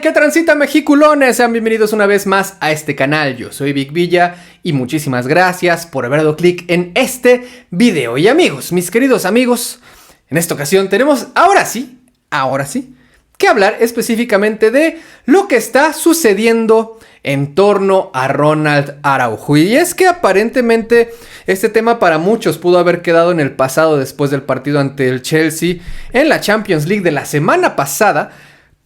hay? ¿Qué transita, mexiculones? Sean bienvenidos una vez más a este canal. Yo soy Vic Villa y muchísimas gracias por haber dado clic en este video. Y amigos, mis queridos amigos, en esta ocasión tenemos, ahora sí, que hablar específicamente de lo que está sucediendo en torno a Ronald Araujo. Y es que aparentemente este tema para muchos pudo haber quedado en el pasado después del partido ante el Chelsea en la Champions League de la semana pasada.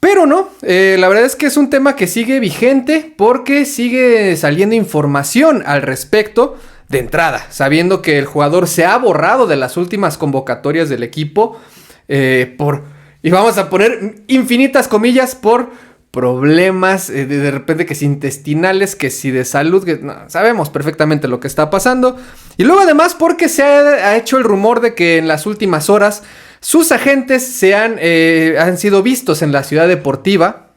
Pero no, la verdad es que es un tema que sigue vigente porque sigue saliendo información al respecto de entrada, sabiendo que el jugador se ha borrado de las últimas convocatorias del equipo y vamos a poner infinitas comillas, por problemas de repente que si intestinales, que si de salud, que no, sabemos perfectamente lo que está pasando. Y luego además porque se ha hecho el rumor de que en las últimas horas sus agentes han sido vistos en la ciudad deportiva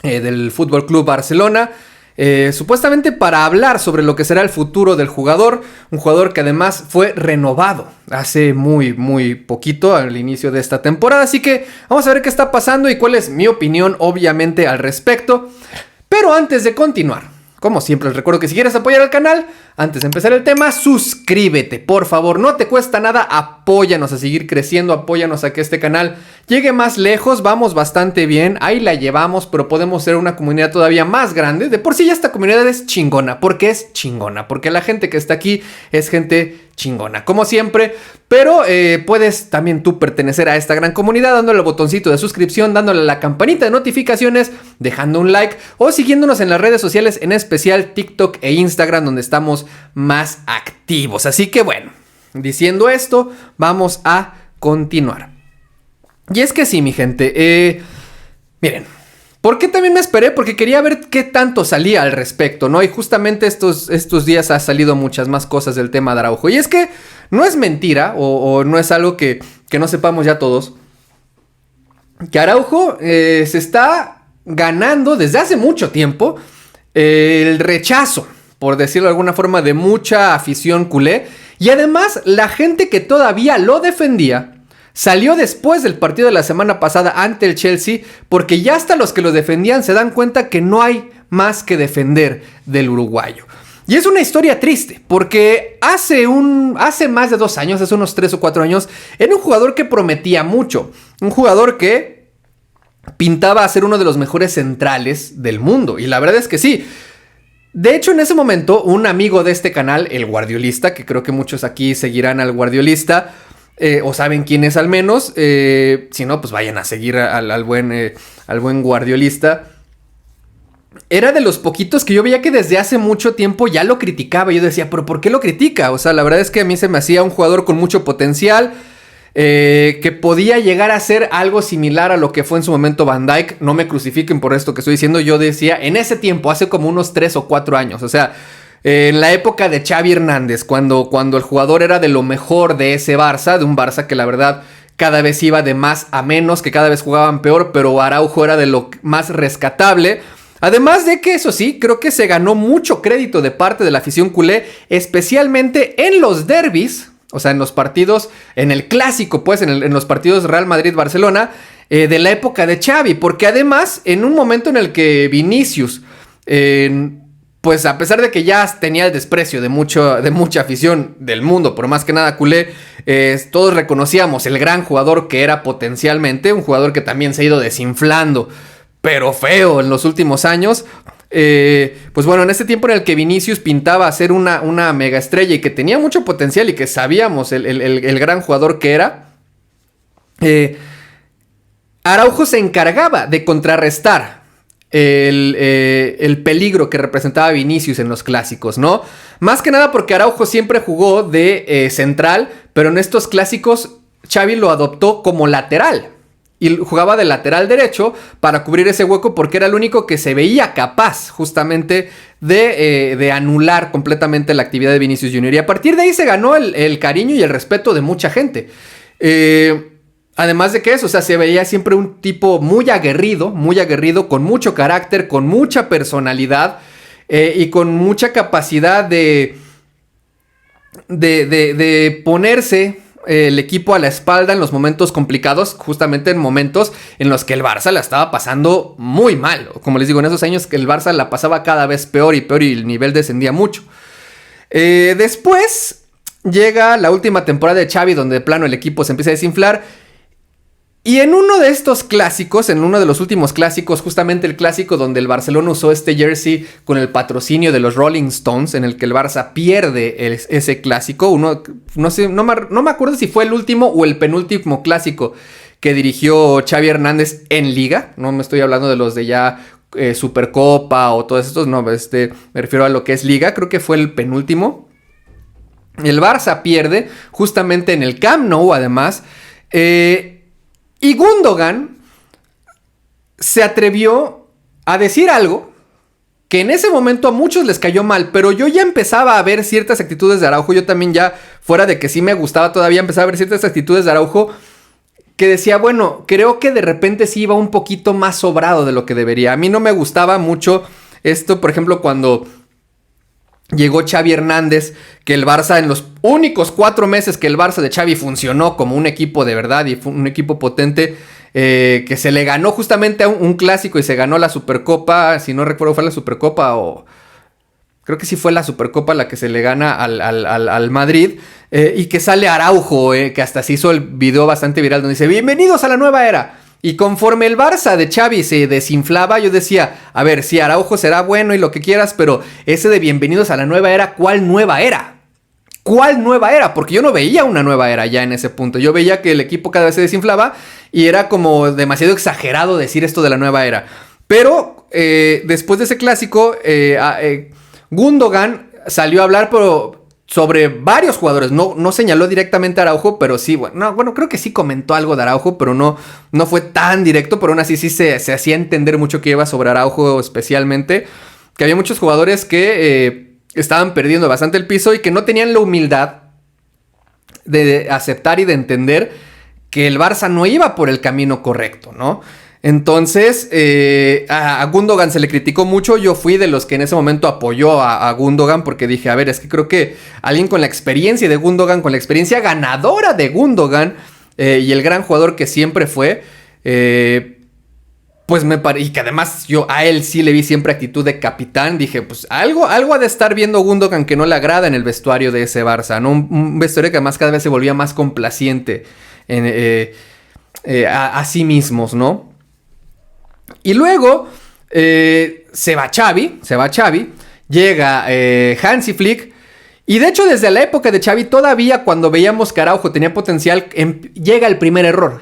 del Fútbol Club Barcelona, supuestamente para hablar sobre lo que será el futuro del jugador. Un jugador que además fue renovado hace muy poquito, al inicio de esta temporada. Así que vamos a ver qué está pasando y cuál es mi opinión, obviamente, al respecto. Pero antes de continuar, como siempre, les recuerdo que si quieres apoyar al canal, antes de empezar el tema, suscríbete, por favor, no te cuesta nada, apóyanos a seguir creciendo, apóyanos a que este canal llegue más lejos. Vamos bastante bien, ahí la llevamos, pero podemos ser una comunidad todavía más grande. De por sí ya esta comunidad es chingona, porque la gente que está aquí es gente chingona, como siempre. Pero puedes también tú pertenecer a esta gran comunidad dándole al botoncito de suscripción, dándole a la campanita de notificaciones, dejando un like o siguiéndonos en las redes sociales, en especial TikTok e Instagram, donde estamos más activos. Así que bueno, diciendo esto, vamos a continuar. Y es que sí, mi gente, miren, ¿por qué también me esperé? Porque quería ver qué tanto salía al respecto, ¿no? Y justamente estos días ha salido muchas más cosas del tema de Araujo. Y es que no es mentira, o no es algo que no sepamos ya todos, que Araujo se está ganando desde hace mucho tiempo el rechazo, por decirlo de alguna forma, de mucha afición culé. Y además, la gente que todavía lo defendía salió después del partido de la semana pasada ante el Chelsea, porque ya hasta los que lo defendían se dan cuenta que no hay más que defender del uruguayo. Y es una historia triste, porque hace más de 2 años, hace unos 3 o 4 años, era un jugador que prometía mucho. Un jugador que pintaba a ser uno de los mejores centrales del mundo. Y la verdad es que sí. De hecho, en ese momento, un amigo de este canal, el Guardiolista, que creo que muchos aquí seguirán al Guardiolista, o saben quién es al menos, si no, pues vayan a seguir al buen Guardiolista. Era de los poquitos que yo veía que desde hace mucho tiempo ya lo criticaba. Yo decía, ¿pero por qué lo critica? O sea, la verdad es que a mí se me hacía un jugador con mucho potencial, que podía llegar a ser algo similar a lo que fue en su momento Van Dijk. No me crucifiquen por esto que estoy diciendo. Yo decía, en ese tiempo, hace como unos 3 o 4 años, o sea, en la época de Xavi Hernández, cuando el jugador era de lo mejor de ese Barça, de un Barça que la verdad cada vez iba de más a menos, que cada vez jugaban peor, pero Araujo era de lo más rescatable. Además de que, eso sí, creo que se ganó mucho crédito de parte de la afición culé, especialmente en los derbis, o sea, en los partidos, en el clásico, pues, en los partidos Real Madrid-Barcelona, de la época de Xavi, porque además, en un momento en el que Vinicius, pues a pesar de que ya tenía el desprecio de mucha afición del mundo, por más que nada culé, todos reconocíamos el gran jugador que era potencialmente, un jugador que también se ha ido desinflando, pero feo en los últimos años. Pues bueno, en ese tiempo en el que Vinicius pintaba a ser una mega estrella y que tenía mucho potencial y que sabíamos el gran jugador que era, Araujo se encargaba de contrarrestar el peligro que representaba Vinicius en los clásicos, ¿no? Más que nada porque Araujo siempre jugó de central, pero en estos clásicos Xavi lo adoptó como lateral. Y jugaba de lateral derecho para cubrir ese hueco, porque era el único que se veía capaz justamente de anular completamente la actividad de Vinicius Junior. Y a partir de ahí se ganó el cariño y el respeto de mucha gente. Además de que eso, o sea, se veía siempre un tipo muy aguerrido, con mucho carácter, con mucha personalidad, y con mucha capacidad de ponerse el equipo a la espalda en los momentos complicados, justamente en momentos en los que el Barça la estaba pasando muy mal. Como les digo, en esos años que el Barça la pasaba cada vez peor y el nivel descendía mucho. Después llega la última temporada de Xavi, donde de plano el equipo se empieza a desinflar. Y en uno de estos clásicos, en uno de los últimos clásicos, justamente el clásico donde el Barcelona usó este jersey con el patrocinio de los Rolling Stones, en el que el Barça pierde ese clásico. No me acuerdo si fue el último o el penúltimo clásico que dirigió Xavi Hernández en Liga. No me estoy hablando de los de ya Supercopa o todos estos, no, me refiero a lo que es Liga. Creo que fue el penúltimo. El Barça pierde justamente en el Camp Nou, además. Y Gundogan se atrevió a decir algo que en ese momento a muchos les cayó mal, pero yo ya empezaba a ver ciertas actitudes de Araujo. Yo también ya, fuera de que sí me gustaba todavía, empezaba a ver ciertas actitudes de Araujo que decía, bueno, creo que de repente sí iba un poquito más sobrado de lo que debería. A mí no me gustaba mucho esto, por ejemplo, cuando llegó Xavi Hernández, que el Barça en los únicos 4 meses que el Barça de Xavi funcionó como un equipo de verdad y fue un equipo potente, que se le ganó justamente a un clásico y se ganó la Supercopa, si no recuerdo fue la Supercopa o... Creo que sí fue la Supercopa la que se le gana al Madrid, y que sale Araujo, que hasta se hizo el video bastante viral donde dice, bienvenidos a la nueva era. Y conforme el Barça de Xavi se desinflaba, yo decía, a ver, sí, Araujo será bueno y lo que quieras, pero ese de bienvenidos a la nueva era, ¿cuál nueva era? ¿Cuál nueva era? Porque yo no veía una nueva era ya en ese punto. Yo veía que el equipo cada vez se desinflaba y era como demasiado exagerado decir esto de la nueva era. Pero después de ese clásico, Gundogan salió a hablar, pero sobre varios jugadores. No señaló directamente a Araujo, pero sí, bueno, creo que sí comentó algo de Araujo, pero no fue tan directo, pero aún así sí se hacía entender mucho que iba sobre Araujo especialmente, que había muchos jugadores que estaban perdiendo bastante el piso y que no tenían la humildad de aceptar y de entender que el Barça no iba por el camino correcto, ¿no? Entonces, a Gundogan se le criticó mucho. Yo fui de los que en ese momento apoyó a Gundogan porque dije, a ver, es que creo que alguien con la experiencia de Gundogan, con la experiencia ganadora de Gundogan, y el gran jugador que siempre fue, pues y que además yo a él sí le vi siempre actitud de capitán. Dije, pues algo ha de estar viendo Gundogan que no le agrada en el vestuario de ese Barça, ¿no? Un vestuario que además cada vez se volvía más complaciente a sí mismos, ¿no? Y luego se va Xavi, llega Hansi Flick. Y de hecho desde la época de Xavi todavía cuando veíamos que Araujo tenía potencial, llega el primer error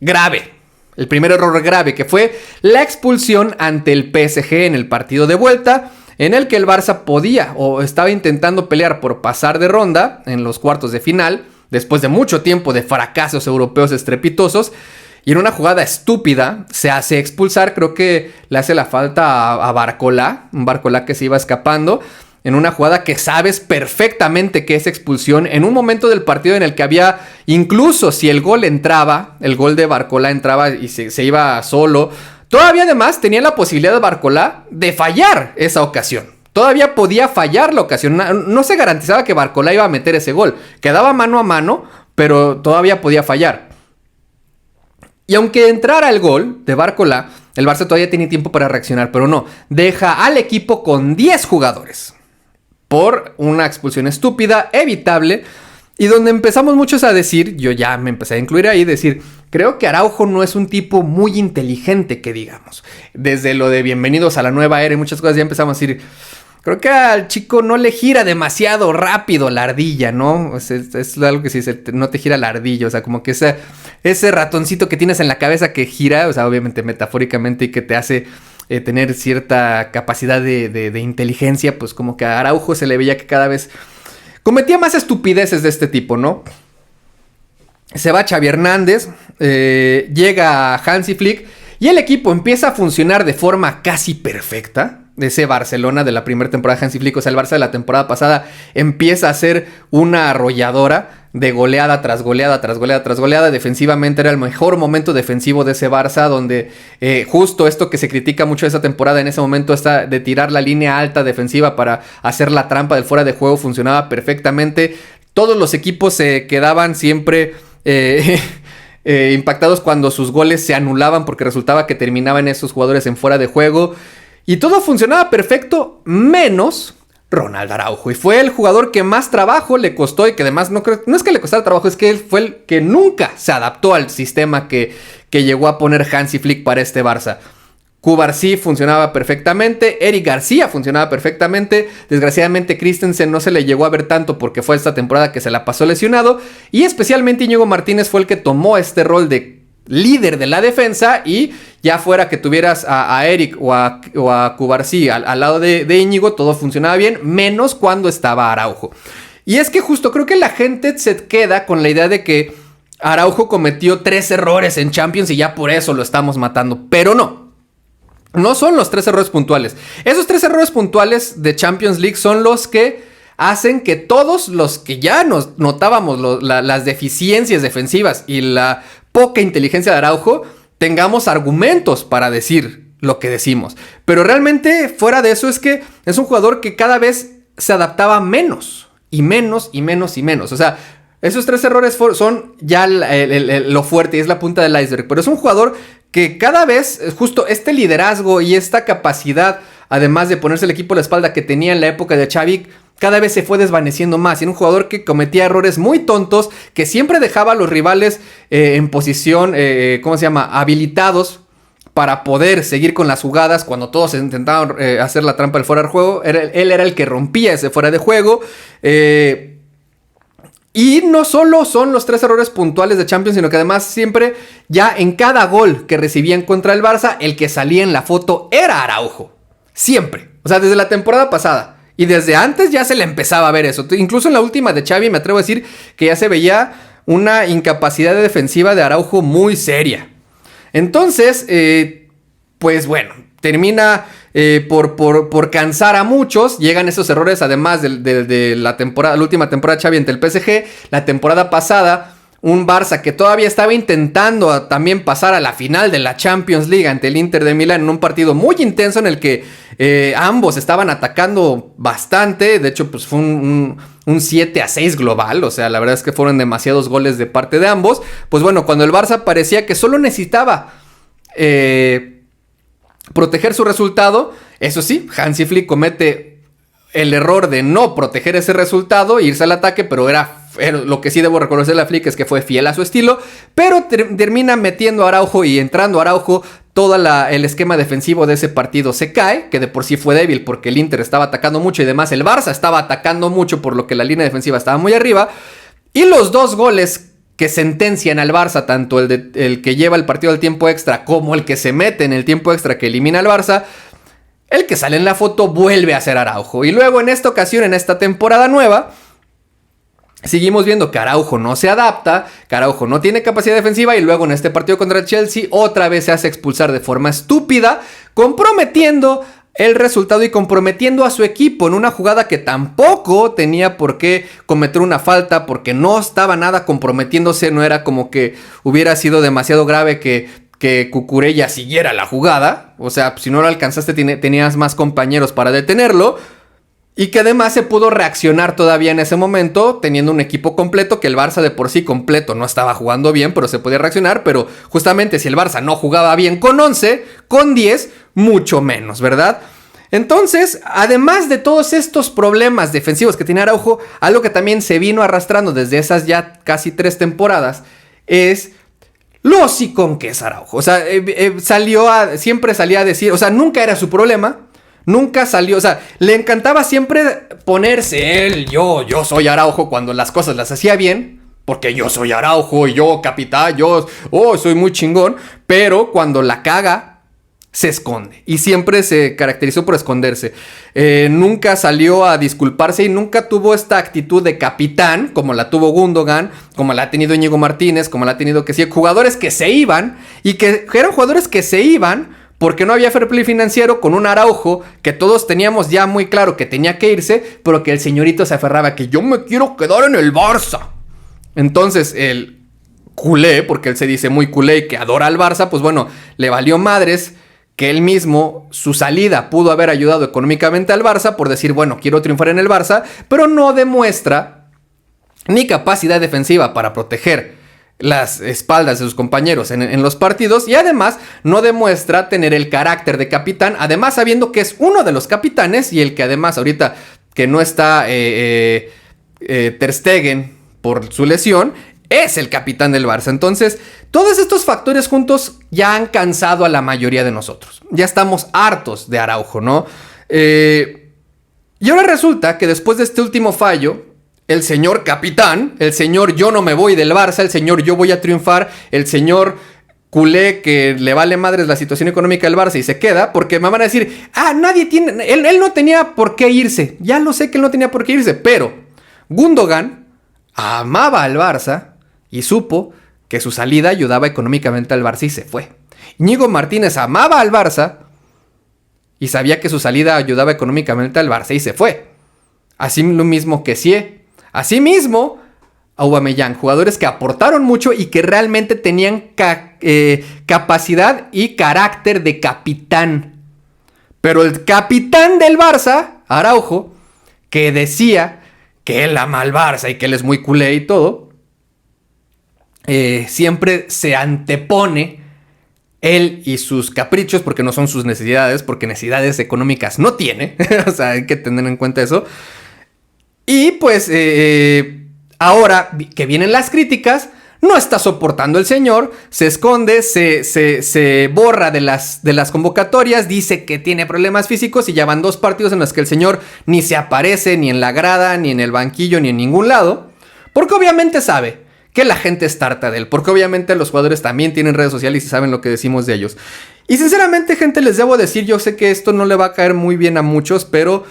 grave. El primer error grave, que fue la expulsión ante el PSG en el partido de vuelta, en el que el Barça podía o estaba intentando pelear por pasar de ronda en los cuartos de final, después de mucho tiempo de fracasos europeos estrepitosos. Y en una jugada estúpida se hace expulsar. Creo que le hace la falta a Barcola. Un Barcola que se iba escapando. En una jugada que sabes perfectamente que es expulsión. En un momento del partido en el que había... Incluso si el gol entraba. El gol de Barcola entraba y se iba solo. Todavía además tenía la posibilidad de Barcola de fallar esa ocasión. Todavía podía fallar la ocasión. No se garantizaba que Barcola iba a meter ese gol. Quedaba mano a mano. Pero todavía podía fallar. Y aunque entrara el gol de Barcola, el Barça todavía tiene tiempo para reaccionar, pero no. Deja al equipo con 10 jugadores por una expulsión estúpida, evitable, y donde empezamos muchos a decir, yo ya me empecé a incluir ahí, decir, creo que Araujo no es un tipo muy inteligente, que digamos. Desde lo de bienvenidos a la nueva era y muchas cosas ya empezamos a decir... Creo que al chico no le gira demasiado rápido la ardilla, ¿no? Es algo que sí, no te gira la ardilla. O sea, como que ese ratoncito que tienes en la cabeza que gira, o sea, obviamente metafóricamente, y que te hace tener cierta capacidad de inteligencia, pues como que a Araujo se le veía que cada vez cometía más estupideces de este tipo, ¿no? Se va Xavi Hernández, llega Hansi Flick y el equipo empieza a funcionar de forma casi perfecta. De ese Barcelona de la primera temporada de Hansi Flick, o sea, el Barça de la temporada pasada empieza a ser una arrolladora de goleada tras goleada, tras goleada, tras goleada. Defensivamente era el mejor momento defensivo de ese Barça, donde justo esto que se critica mucho de esa temporada en ese momento, está de tirar la línea alta defensiva para hacer la trampa del fuera de juego, funcionaba perfectamente. todos los equipos se quedaban siempre impactados cuando sus goles se anulaban porque resultaba que terminaban esos jugadores en fuera de juego. Y todo funcionaba perfecto, menos Ronald Araujo. Y fue el jugador que más trabajo le costó y que además no es que le costara trabajo, es que él fue el que nunca se adaptó al sistema que llegó a poner Hansi Flick para este Barça. Cubarsí funcionaba perfectamente, Eric García funcionaba perfectamente, desgraciadamente Christensen no se le llegó a ver tanto porque fue esta temporada que se la pasó lesionado, y especialmente Íñigo Martínez fue el que tomó este rol de líder de la defensa, y ya fuera que tuvieras a Eric o a Cubarsí al lado de Íñigo, todo funcionaba bien, menos cuando estaba Araujo. Y es que justo creo que la gente se queda con la idea de que Araujo cometió 3 errores en Champions y ya por eso lo estamos matando, pero no. No son los 3 errores puntuales. Esos 3 errores puntuales de Champions League son los que hacen que todos los que ya nos notábamos las deficiencias defensivas y la poca inteligencia de Araujo tengamos argumentos para decir lo que decimos. Pero realmente fuera de eso es que es un jugador que cada vez se adaptaba menos y menos y menos y menos. O sea, esos 3 errores son ya lo fuerte y es la punta del iceberg. Pero es un jugador que cada vez, justo este liderazgo y esta capacidad, además de ponerse el equipo a la espalda que tenía en la época de Xavi, cada vez se fue desvaneciendo más. Y era un jugador que cometía errores muy tontos, que siempre dejaba a los rivales en posición, habilitados para poder seguir con las jugadas cuando todos intentaban hacer la trampa del fuera de juego. Él era el que rompía ese fuera de juego. Y no solo son los 3 errores puntuales de Champions, sino que además siempre, ya en cada gol que recibían contra el Barça, el que salía en la foto era Araujo. Siempre. O sea, desde la temporada pasada. Y desde antes ya se le empezaba a ver eso. Incluso en la última de Xavi me atrevo a decir que ya se veía una incapacidad defensiva de Araujo muy seria. Entonces, pues bueno, termina por cansar a muchos. Llegan esos errores además de la última temporada de Xavi ante el PSG. La temporada pasada, un Barça que todavía estaba intentando también pasar a la final de la Champions League ante el Inter de Milán en un partido muy intenso en el que ambos estaban atacando bastante. De hecho, pues fue un 7-6 global. O sea, la verdad es que fueron demasiados goles de parte de ambos. Pues bueno, cuando el Barça parecía que solo necesitaba proteger su resultado, eso sí, Hansi Flick comete el error de no proteger ese resultado e irse al ataque, pero lo que sí debo reconocerle a Flick es que fue fiel a su estilo, pero termina metiendo a Araujo y entrando a Araujo, todo el esquema defensivo de ese partido se cae, que de por sí fue débil porque el Inter estaba atacando mucho y además el Barça estaba atacando mucho, por lo que la línea defensiva estaba muy arriba, y los 2 goles que sentencian al Barça, tanto el que lleva el partido al tiempo extra como el que se mete en el tiempo extra que elimina al Barça, el que sale en la foto vuelve a ser Araujo. Y luego en esta ocasión, en esta temporada nueva, seguimos viendo que Araujo no se adapta, que Araujo no tiene capacidad defensiva, y luego en este partido contra el Chelsea otra vez se hace expulsar de forma estúpida, comprometiendo el resultado y comprometiendo a su equipo en una jugada que tampoco tenía por qué cometer una falta, porque no estaba nada comprometiéndose. No era como que hubiera sido demasiado grave que Cucurella siguiera la jugada. O sea, si no lo alcanzaste tenías más compañeros para detenerlo. Y que además se pudo reaccionar todavía en ese momento, teniendo un equipo completo, que el Barça de por sí completo no estaba jugando bien, pero se podía reaccionar. Pero justamente si el Barça no jugaba bien con 11, con 10, mucho menos, ¿verdad? Entonces, además de todos estos problemas defensivos que tiene Araujo, algo que también se vino arrastrando desde esas ya casi 3 temporadas, es lo hocicón que es Araujo. O sea, siempre salía a decir, o sea, nunca era su problema. Nunca salió, o sea, le encantaba siempre ponerse él, yo soy Araujo cuando las cosas las hacía bien, porque yo soy Araujo y yo capitán, soy muy chingón, pero cuando la caga, se esconde y siempre se caracterizó por esconderse. Nunca salió a disculparse y nunca tuvo esta actitud de capitán, como la tuvo Gundogan, como la ha tenido Íñigo Martínez, como la ha tenido jugadores que se iban y que eran jugadores que se iban porque no había fair play financiero, con un Araujo que todos teníamos ya muy claro que tenía que irse, pero que el señorito se aferraba que yo me quiero quedar en el Barça. Entonces el culé, porque él se dice muy culé y que adora al Barça, pues bueno, le valió madres que él mismo, su salida pudo haber ayudado económicamente al Barça por decir, bueno, quiero triunfar en el Barça, pero no demuestra ni capacidad defensiva para proteger las espaldas de sus compañeros en los partidos, y además no demuestra tener el carácter de capitán, además sabiendo que es uno de los capitanes y el que además ahorita que no está Ter Stegen por su lesión, es el capitán del Barça. Entonces, todos estos factores juntos ya han cansado a la mayoría de nosotros. Ya estamos hartos de Araujo, ¿no? Y ahora resulta que después de este último fallo, el señor capitán, el señor yo no me voy del Barça, el señor yo voy a triunfar, el señor culé que le vale madres la situación económica del Barça y se queda, porque me van a decir, nadie tiene, él no tenía por qué irse. Ya lo sé que él no tenía por qué irse, pero Gundogan amaba al Barça y supo que su salida ayudaba económicamente al Barça y se fue. Íñigo Martínez amaba al Barça y sabía que su salida ayudaba económicamente al Barça y se fue. Así lo mismo que Kessie. Asimismo, Aubameyang, jugadores que aportaron mucho y que realmente tenían capacidad y carácter de capitán. Pero el capitán del Barça, Araujo, que decía que él ama al Barça y que él es muy culé y todo, siempre se antepone él y sus caprichos, porque no son sus necesidades, porque necesidades económicas no tiene. O sea, hay que tener en cuenta eso. Y pues ahora que vienen las críticas, no está soportando el señor, se esconde, se borra de las convocatorias, dice que tiene problemas físicos y ya van 2 partidos en los que el señor ni se aparece, ni en la grada, ni en el banquillo, ni en ningún lado, porque obviamente sabe que la gente está harta de él, porque obviamente los jugadores también tienen redes sociales y saben lo que decimos de ellos. Y sinceramente, gente, les debo decir, yo sé que esto no le va a caer muy bien a muchos, pero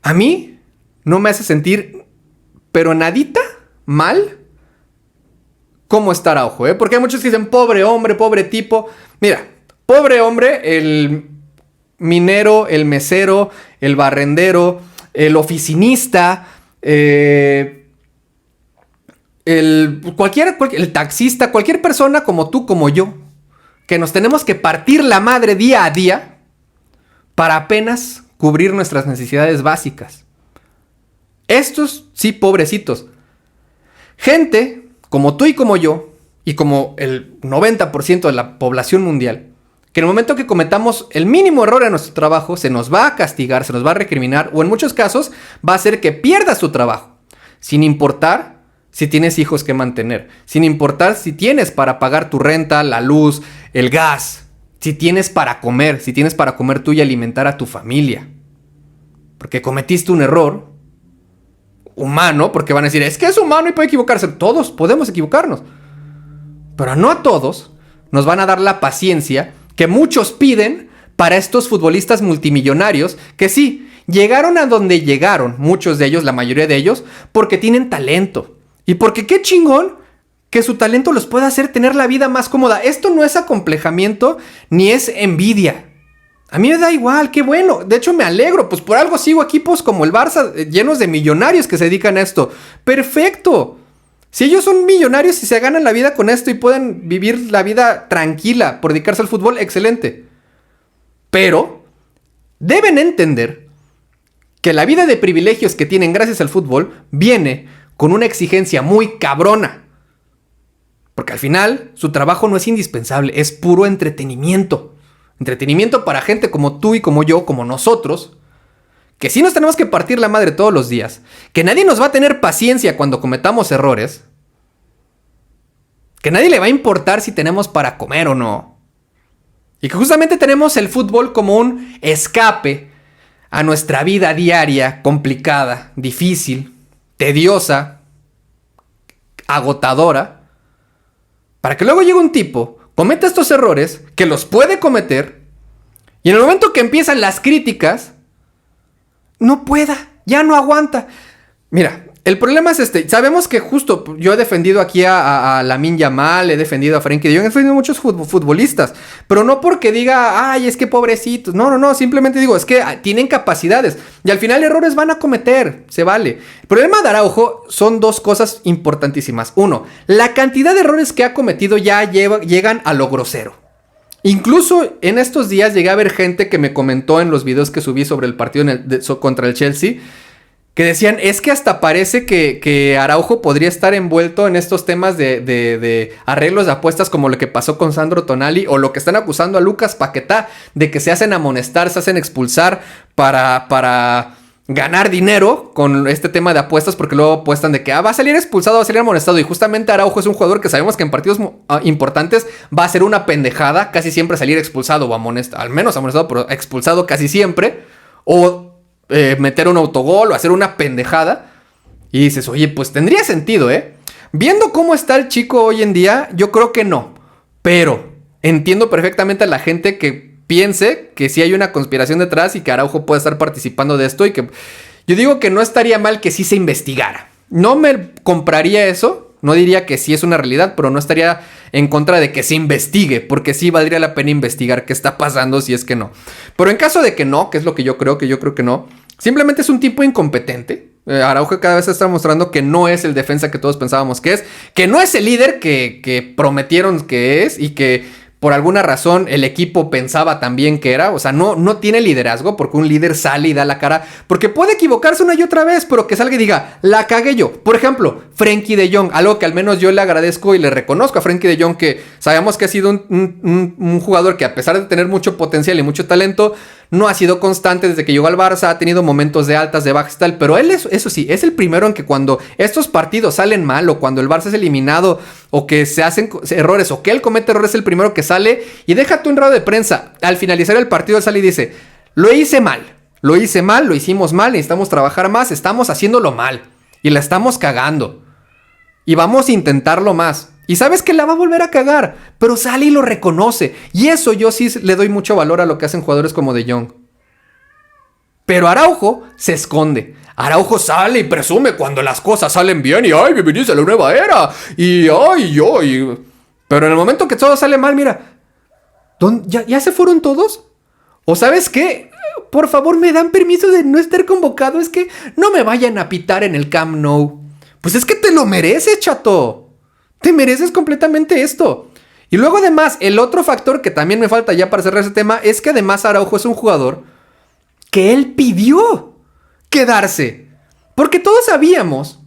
a mí no me hace sentir, pero nadita mal, cómo está Araujo, ¿eh? Porque hay muchos que dicen, pobre hombre, pobre tipo. Mira, pobre hombre, el minero, el mesero, el barrendero, el oficinista, el taxista, cualquier persona como tú, como yo, que nos tenemos que partir la madre día a día para apenas cubrir nuestras necesidades básicas. Estos, sí, pobrecitos. Gente como tú y como yo, y como el 90% de la población mundial, que en el momento que cometamos el mínimo error en nuestro trabajo, se nos va a castigar, se nos va a recriminar, o en muchos casos va a hacer que pierdas tu trabajo, sin importar si tienes hijos que mantener, sin importar si tienes para pagar tu renta, la luz, el gas, si tienes para comer tú y alimentar a tu familia. Porque cometiste un error humano, porque van a decir, es que es humano y puede equivocarse. Todos podemos equivocarnos. Pero no a todos nos van a dar la paciencia que muchos piden para estos futbolistas multimillonarios que sí, llegaron a donde llegaron, muchos de ellos, la mayoría de ellos, porque tienen talento. Y porque qué chingón que su talento los pueda hacer tener la vida más cómoda. Esto no es acomplejamiento ni es envidia. A mí me da igual, qué bueno. De hecho, me alegro. Pues por algo sigo equipos como el Barça, llenos de millonarios que se dedican a esto. ¡Perfecto! Si ellos son millonarios y se ganan la vida con esto y pueden vivir la vida tranquila por dedicarse al fútbol, excelente. Pero deben entender que la vida de privilegios que tienen gracias al fútbol viene con una exigencia muy cabrona. Porque al final, su trabajo no es indispensable, es puro entretenimiento. Entretenimiento para gente como tú y como yo, como nosotros, que sí nos tenemos que partir la madre todos los días, que nadie nos va a tener paciencia cuando cometamos errores, que nadie le va a importar si tenemos para comer o no, y que justamente tenemos el fútbol como un escape a nuestra vida diaria complicada, difícil, tediosa, agotadora, para que luego llegue un tipo, comete estos errores, que los puede cometer, y en el momento que empiezan las críticas, no pueda, ya no aguanta. Mira, el problema es este. Sabemos que justo yo he defendido aquí a Lamine Yamal, he defendido a Frenkie de Jong, he defendido a muchos futbolistas, pero no porque diga, ay, es que pobrecitos. No, simplemente digo, es que tienen capacidades y al final errores van a cometer, se vale. El problema de Araujo son 2 cosas importantísimas. 1, la cantidad de errores que ha cometido ya llegan a lo grosero. Incluso en estos días llegué a ver gente que me comentó en los videos que subí sobre el partido contra el Chelsea, que decían, es que hasta parece que Araujo podría estar envuelto en estos temas de arreglos de apuestas como lo que pasó con Sandro Tonali o lo que están acusando a Lucas Paquetá de que se hacen amonestar, se hacen expulsar para ganar dinero con este tema de apuestas, porque luego apuestan de que va a salir expulsado, va a salir amonestado, y justamente Araujo es un jugador que sabemos que en partidos importantes va a ser una pendejada, casi siempre salir expulsado o amonestado, al menos amonestado, pero expulsado casi siempre, o meter un autogol o hacer una pendejada, y dices, oye, pues tendría sentido, viendo cómo está el chico hoy en día, yo creo que no, pero entiendo perfectamente a la gente que piense que sí hay una conspiración detrás y que Araujo puede estar participando de esto, y que yo digo que no estaría mal que sí se investigara. No me compraría eso, no diría que sí es una realidad, pero no estaría en contra de que se investigue, porque sí valdría la pena investigar qué está pasando si es que no. Pero en caso de que no, que es lo que yo creo que no, simplemente es un tipo incompetente. Araujo cada vez está mostrando que no es el defensa que todos pensábamos que no es el líder que prometieron que es, y que por alguna razón el equipo pensaba también que era. O sea, no tiene liderazgo, porque un líder sale y da la cara, porque puede equivocarse una y otra vez, pero que salga y diga, la cagué yo. Por ejemplo, Frenkie de Jong, algo que al menos yo le agradezco y le reconozco a Frenkie de Jong, que sabemos que ha sido un jugador que, a pesar de tener mucho potencial y mucho talento, no ha sido constante desde que llegó al Barça, ha tenido momentos de altas, de bajas y tal, pero él, eso sí, es el primero en que cuando estos partidos salen mal, o cuando el Barça es eliminado, o que se hacen errores, o que él comete errores, es el primero que sale y deja tu enrado de prensa. Al finalizar el partido, él sale y dice, lo hice mal, lo hicimos mal, necesitamos trabajar más, estamos haciéndolo mal, y la estamos cagando, y vamos a intentarlo más. Y sabes que la va a volver a cagar, pero sale y lo reconoce. Y eso yo sí le doy mucho valor a lo que hacen jugadores como De Jong. Pero Araujo se esconde. Araujo sale y presume cuando las cosas salen bien. Y ¡ay, bienvenidos a la nueva era! Y ¡ay, yo! Pero en el momento que todo sale mal, mira, ¿ya se fueron todos? ¿O sabes qué? Por favor, me dan permiso de no estar convocado. Es que no me vayan a pitar en el Camp Nou. Pues es que te lo mereces, chato. Te mereces completamente esto. Y luego, además, el otro factor que también me falta ya para cerrar ese tema es que además Araujo es un jugador que él pidió quedarse. Porque todos sabíamos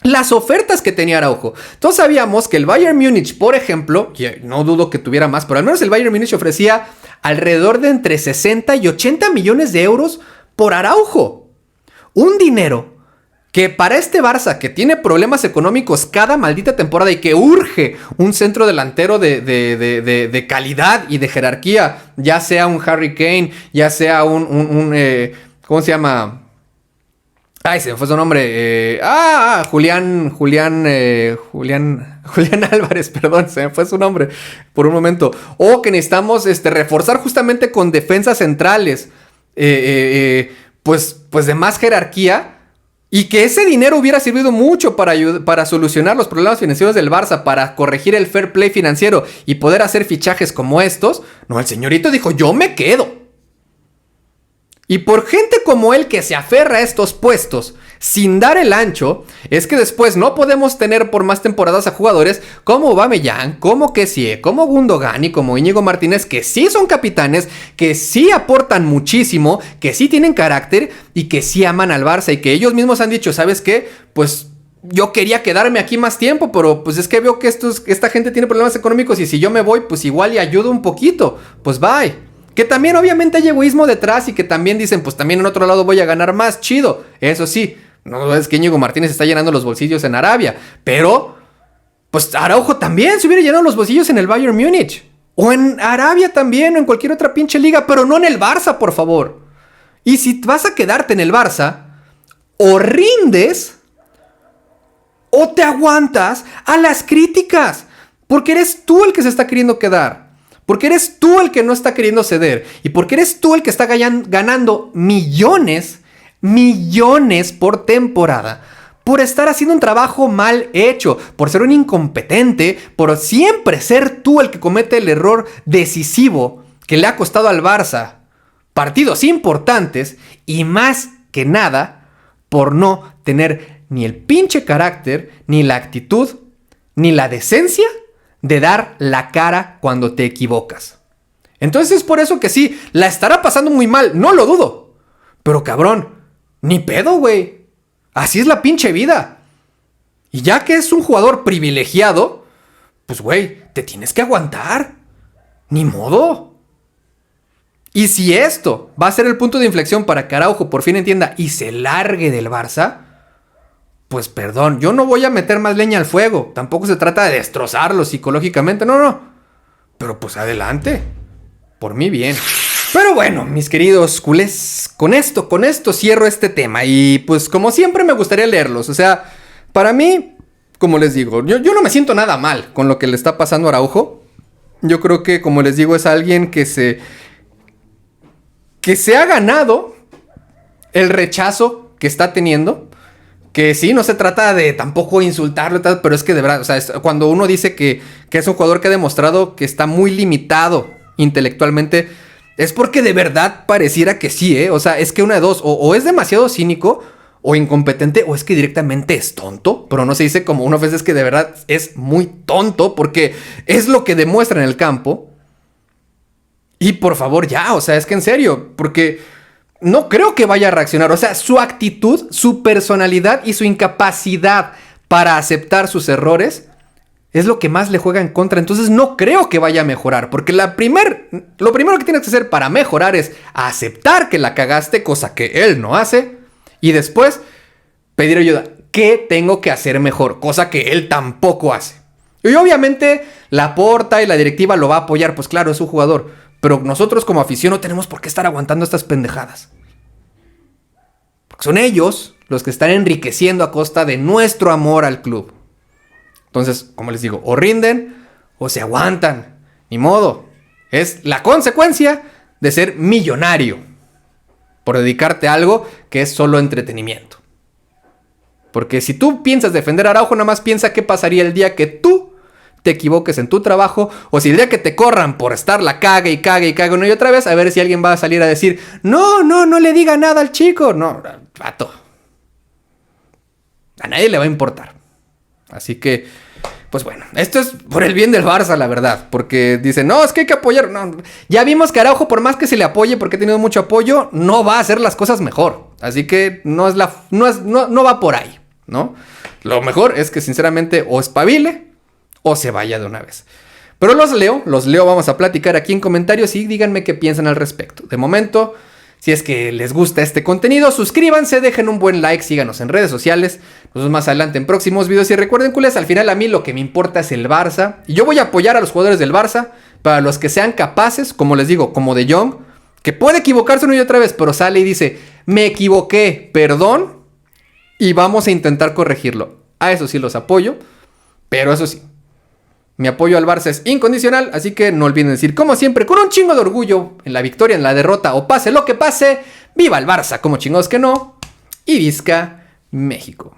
las ofertas que tenía Araujo. Todos sabíamos que el Bayern Múnich, por ejemplo, que no dudo que tuviera más, pero al menos el Bayern Múnich ofrecía alrededor de entre 60 y 80 millones de euros por Araujo. Un dinero que para este Barça, que tiene problemas económicos cada maldita temporada y que urge un centro delantero de calidad y de jerarquía, ya sea un Harry Kane, ya sea ¿cómo se llama? Ay, se me fue su nombre. Julián Álvarez, perdón, se me fue su nombre por un momento. O que necesitamos reforzar justamente con defensas centrales, pues de más jerarquía. Y que ese dinero hubiera servido mucho para solucionar los problemas financieros del Barça, para corregir el fair play financiero y poder hacer fichajes como estos. No, el señorito dijo, yo me quedo. Y por gente como él que se aferra a estos puestos sin dar el ancho, es que después no podemos tener por más temporadas a jugadores como Aubameyang, como Kessie, como Gundogan y como Íñigo Martínez, que sí son capitanes, que sí aportan muchísimo, que sí tienen carácter y que sí aman al Barça, y que ellos mismos han dicho, ¿sabes qué? Pues yo quería quedarme aquí más tiempo, pero pues es que veo que esta gente tiene problemas económicos, y si yo me voy, pues igual y ayudo un poquito, pues bye. Que también obviamente hay egoísmo detrás, y que también dicen, pues también en otro lado voy a ganar más, chido. Eso sí, no es que Íñigo Martínez está llenando los bolsillos en Arabia, pero pues Araujo también se hubiera llenado los bolsillos en el Bayern Múnich, o en Arabia también, o en cualquier otra pinche liga, pero no en el Barça, por favor. Y si vas a quedarte en el Barça, o rindes o te aguantas a las críticas, porque eres tú el que se está queriendo quedar. Porque eres tú el que no está queriendo ceder. Y porque eres tú el que está ganando millones por temporada. Por estar haciendo un trabajo mal hecho. Por ser un incompetente. Por siempre ser tú el que comete el error decisivo que le ha costado al Barça partidos importantes. Y más que nada, por no tener ni el pinche carácter, ni la actitud, ni la decencia de dar la cara cuando te equivocas. Entonces es por eso que sí, la estará pasando muy mal, no lo dudo. Pero cabrón, ni pedo, güey. Así es la pinche vida. Y ya que es un jugador privilegiado, pues güey, te tienes que aguantar. Ni modo. Y si esto va a ser el punto de inflexión para que Araujo por fin entienda y se largue del Barça, pues perdón, yo no voy a meter más leña al fuego. Tampoco se trata de destrozarlo psicológicamente, no. Pero pues adelante. Por mí bien. Pero bueno, mis queridos culés, con esto cierro este tema. Y pues como siempre me gustaría leerlos. O sea, para mí, como les digo, yo no me siento nada mal con lo que le está pasando a Araujo. Yo creo que, como les digo, es alguien que se ha ganado el rechazo que está teniendo. Que sí, no se trata de tampoco insultarlo, pero es que de verdad, o sea, cuando uno dice que es un jugador que ha demostrado que está muy limitado intelectualmente, es porque de verdad pareciera que sí, ¿eh? O sea, es que una de dos, o es demasiado cínico o incompetente, o es que directamente es tonto, pero no se dice como una vez, es que de verdad es muy tonto, porque es lo que demuestra en el campo. Y por favor ya, o sea, es que en serio, porque no creo que vaya a reaccionar. O sea, su actitud, su personalidad y su incapacidad para aceptar sus errores es lo que más le juega en contra. Entonces no creo que vaya a mejorar. Porque lo primero que tienes que hacer para mejorar es aceptar que la cagaste, cosa que él no hace. Y después pedir ayuda. ¿Qué tengo que hacer mejor? Cosa que él tampoco hace. Y obviamente Laporta y la directiva lo va a apoyar. Pues claro, es un jugador. Pero nosotros como afición no tenemos por qué estar aguantando estas pendejadas. Porque son ellos los que están enriqueciendo a costa de nuestro amor al club. Entonces, como les digo, o rinden o se aguantan. Ni modo. Es la consecuencia de ser millonario. Por dedicarte a algo que es solo entretenimiento. Porque si tú piensas defender a Araujo, nada más piensa qué pasaría el día que tú te equivoques en tu trabajo, o si el día que te corran por estar la cague una y otra vez, a ver si alguien va a salir a decir, no le diga nada al chico. No, vato. A nadie le va a importar. Así que, pues bueno, esto es por el bien del Barça, la verdad, porque dicen, no, es que hay que apoyar. No, ya vimos que Araujo, por más que se le apoye, porque ha tenido mucho apoyo, no va a hacer las cosas mejor. Así que no va por ahí, ¿no? Lo mejor es que sinceramente o espabile o se vaya de una vez. Pero los leo, vamos a platicar aquí en comentarios y díganme qué piensan al respecto. De momento, si es que les gusta este contenido, suscríbanse, dejen un buen like, síganos en redes sociales. Nos vemos más adelante en próximos videos. Y recuerden, culés, al final a mí lo que me importa es el Barça. Y yo voy a apoyar a los jugadores del Barça para los que sean capaces, como les digo, como De Jong, que puede equivocarse una y otra vez, pero sale y dice, me equivoqué, perdón, y vamos a intentar corregirlo. A eso sí los apoyo, pero eso sí, mi apoyo al Barça es incondicional, así que no olviden decir, como siempre, con un chingo de orgullo, en la victoria, en la derrota o pase lo que pase, ¡viva el Barça! Como chingados que no, y visca México.